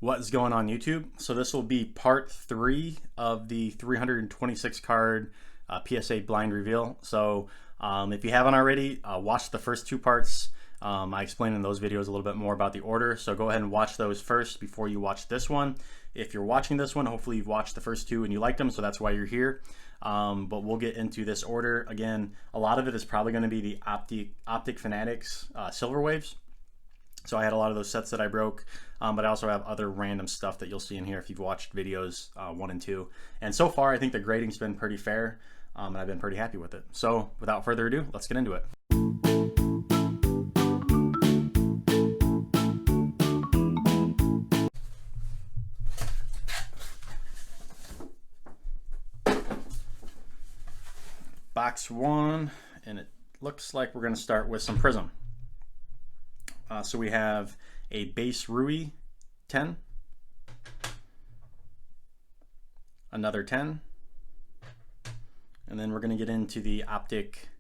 What's going on YouTube? So this will be part 3 of the 326 card PSA blind reveal. So if you haven't already, watch the first 2 parts. I explained in those videos a little bit more about the order, so go ahead and watch those first before you watch this one. If you're watching this one, hopefully you've watched the first 2 and you liked them, so that's why you're here. But we'll get into this order. Again, a lot of it is probably going to be the Optic Fanatics Silver Waves. So I had a lot of those sets that I broke, but I also have other random stuff that you'll see in here if you've watched videos 1 and 2. And so far, I think the grading's been pretty fair, and I've been pretty happy with it. So without further ado, let's get into it. Box 1, and it looks like we're going to start with some Prism. So we have a base Rui 10, another 10, and then we're going to get into the Optic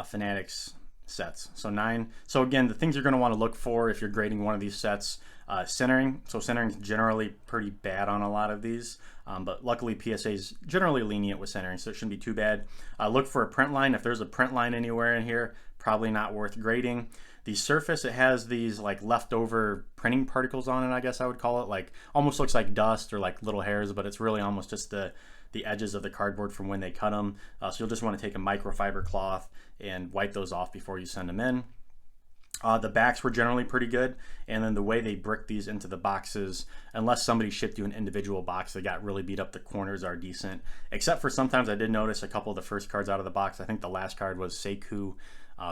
Fanatics sets. So 9. So again, the things you're going to want to look for if you're grading one of these sets, centering. So centering is generally pretty bad on a lot of these, but luckily PSA is generally lenient with centering, so it shouldn't be too bad. Look for a print line. If there's a print line anywhere in here, probably not worth grading. The surface, it has these like leftover printing particles on it, I guess I would call it. Like almost looks like dust or like little hairs, but it's really almost just the edges of the cardboard from when they cut them. So you'll just want to take a microfiber cloth and wipe those off before you send them in. The backs were generally pretty good, and then the way they brick these into the boxes, unless somebody shipped you an individual box that got really beat up, the corners are decent. Except for sometimes I did notice a couple of the first cards out of the box. I think the last card was Sekou.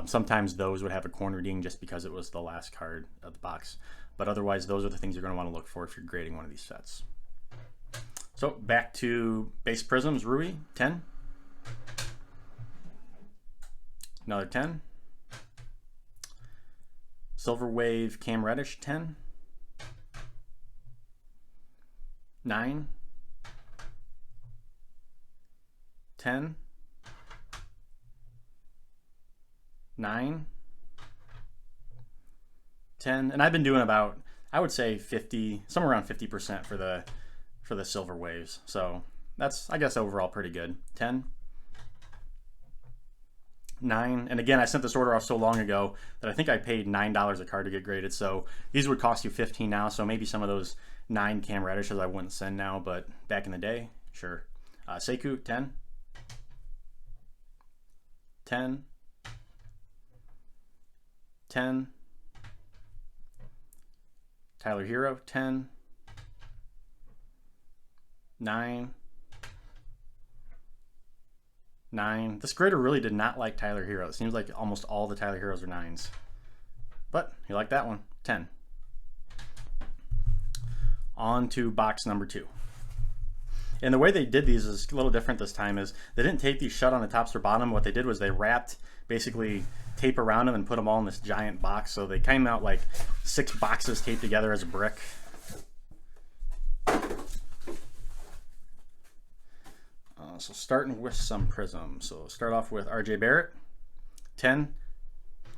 Sometimes those would have a corner ding just because it was the last card of the box. But otherwise, those are the things you're going to want to look for if you're grading one of these sets. So back to base Prisms, Rui, 10. Another 10. Silver Wave Cam Reddish, 10. 9. 10. 9. 10. And I've been doing about, I would say 50, somewhere around 50% for the Silver Waves. So that's, I guess, overall pretty good. 10. 9. And again, I sent this order off so long ago that I think I paid $9 a card to get graded. So these would cost you 15 now. So maybe some of those 9 Cam Reddishes I wouldn't send now, but back in the day, sure. Sekou, 10. 10. 10. Tyler Hero, 10. 9. 9. This grader really did not like Tyler Hero. It seems like almost all the Tyler Heroes are 9s. But he liked that one. 10. On to box number 2. And the way they did these is a little different this time. Is they didn't tape these shut on the tops or bottom. What they did was they wrapped basically tape around them and put them all in this giant box. So they came out like 6 boxes taped together as a brick. So starting with some Prism. So start off with RJ Barrett, 10.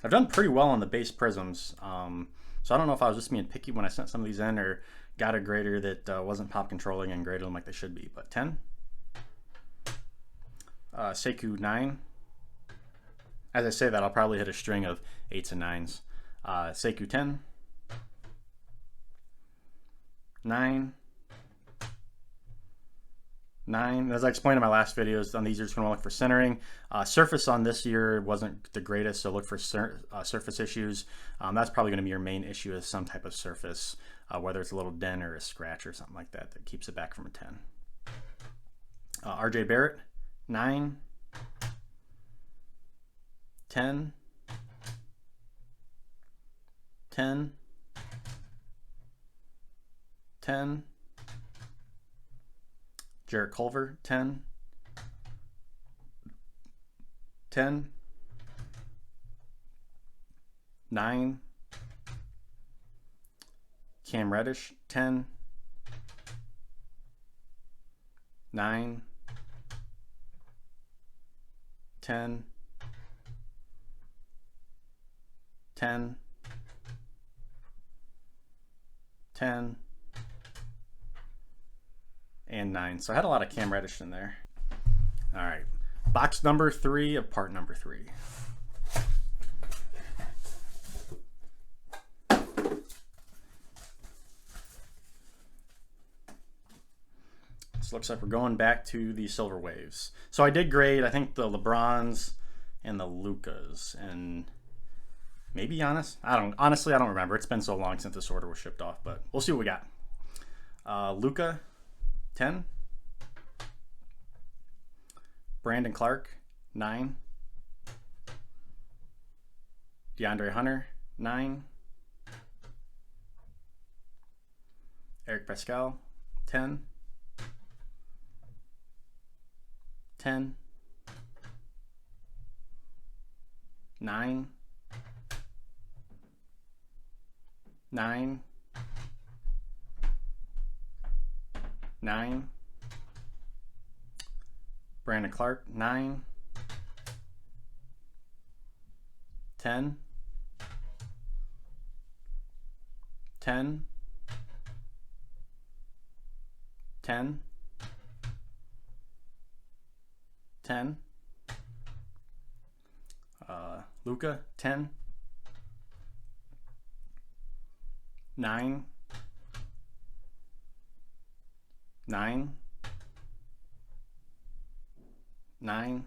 I've done pretty well on the base Prisms. So I don't know if I was just being picky when I sent some of these in or got a grader that wasn't pop controlling and graded them like they should be, but 10. Sekou, 9. As I say that, I'll probably hit a string of 8s and 9s. Sekou, 10. 9. 9. As I explained in my last videos, on these you're just going to look for centering. Surface on this year wasn't the greatest, so look for surface issues. That's probably going to be your main issue, is some type of surface, whether it's a little dent or a scratch or something like that keeps it back from a 10. RJ Barrett, 9. 10. 10. 10. Jarrett Culver, 10. 10. 9. Cam Reddish, 10. 9. 10. 10. 10. and 9. So I had a lot of cam reddish in there. All right, box number 3 of part number 3. This looks like we're going back to the silver waves. So I did grade, I think, the LeBrons and the Lukas, and maybe Giannis. Honestly, I don't remember. It's been so long since this order was shipped off, but we'll see what we got. Luka, 10. Brandon Clark, 9. DeAndre Hunter, 9. Eric Pascal, 10. 10. 9. 9. 9. Brandon Clark, 9. 10. 10. 10. 10. Luka, 10. 9. 9. 9.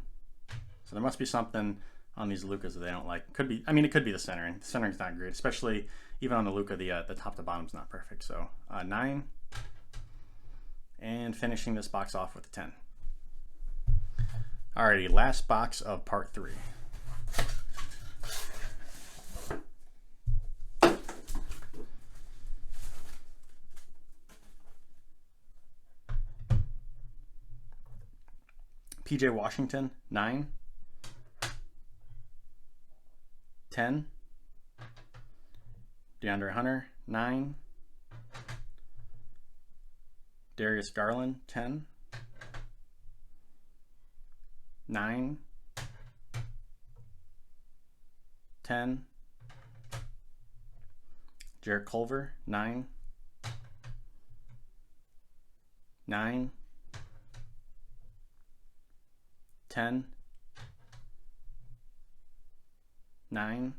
So there must be something on these Lukas that they don't like. Could be, I mean, it could be the centering. The centering's not great, especially even on the Luka, the top to bottom's not perfect. So 9. And finishing this box off with a 10. Alrighty, last box of part 3. PJ Washington, 9. 10. DeAndre Hunter, 9. Darius Garland, 10. 9. 10. Jarrett Culver, 9. 9. 10. 9.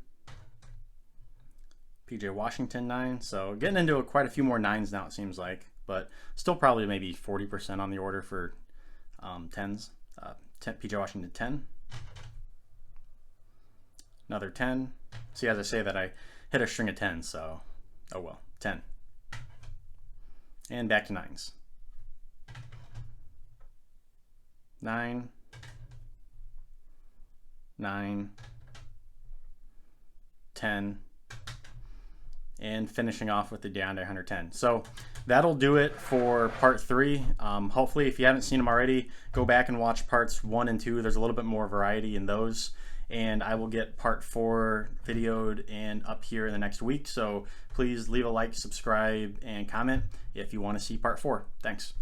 PJ Washington, 9. So getting into quite a few more 9s now, it seems like, but still probably maybe 40% on the order for 10s. PJ Washington, 10. Another 10. See, as I say that, I hit a string of 10s, so oh well, 10. And back to 9s. 9. 9. 10. And finishing off with the DeAndre Hunter 10. So that'll do it for part 3. Hopefully, if you haven't seen them already, go back and watch parts 1 and 2. There's a little bit more variety in those. And I will get part 4 videoed and up here in the next week. So please leave a like, subscribe, and comment if you want to see part 4. Thanks.